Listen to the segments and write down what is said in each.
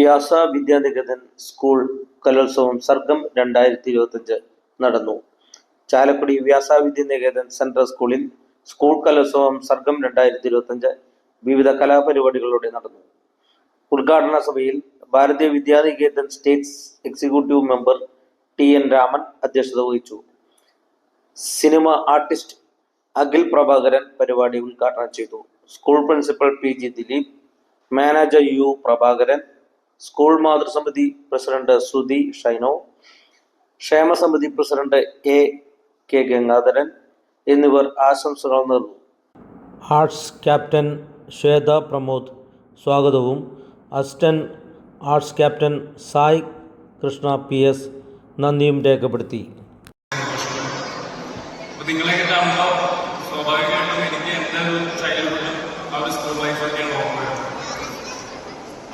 വ്യാസ Vidya Niketan school കലോത്സവം സർഗം 2025 നടന്നു. Chalakudy Vyasa Vidyanikethan central സ്കൂളിൽ സ്കൂൾ കലോത്സവം സർഗം 2025 വിവിധ കലാപരിപാടികളോടെ നടന്നു. ഉദ്ഘാടന സഭയിൽ Bharatiya Vidyanikethan state executive member TN Raman അധ്യക്ഷത വഹിച്ചു. സിനിമ ആർട്ടിസ്റ്റ് അഖിൽ പ്രഭാകരൻ പരിപാടി ഉദ്ഘാടനം ചെയ്തു. School principal PG Dileep, manager U Prabhakaran, school മാതൃസമിതി പ്രസിഡന്റ് സുധി ഷൈനോ, ക്ഷേമസമിതി പ്രസിഡന്റ് AK ഗംഗാധരൻ എന്നിവർ ആശംസകൾ നേർന്നു. ആർട്സ് ക്യാപ്റ്റൻ ശ്വേത പ്രമോദ് സ്വാഗതവും assistant arts captain Sai Krishna PS നന്ദിയും രേഖപ്പെടുത്തി. നിങ്ങളെയൊക്കെ കാണുമ്പോൾ സ്വാഭാവികമായിട്ടും എനിക്ക് എൻ്റെ ഒരു ചൈൽഡ്ഹുഡും ആ ഒരു സ്കൂൾ ലൈഫൊക്കെയാണ് ഓർമ്മ വരുന്നത്.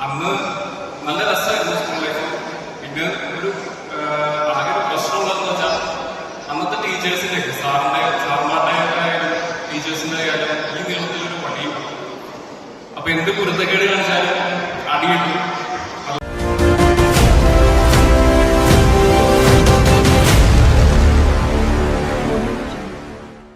അന്ന് നല്ല രസമായിരുന്നു സ്കൂൾ ലൈഫ്. പിന്നെ ഒരു ആകെ ഒരു പ്രശ്നമുള്ളതെന്ന് വെച്ചാൽ അന്നത്തെ ടീച്ചേഴ്സിൻ്റെ സാറുമാരുടെ ആയാലും ടീച്ചേഴ്സിൻ്റെ ആയാലും ഈ നീളത്തിലൊരു പണിയും. അപ്പോൾ എന്ത് കുരുത്തക്കേട് കാണിച്ചാലും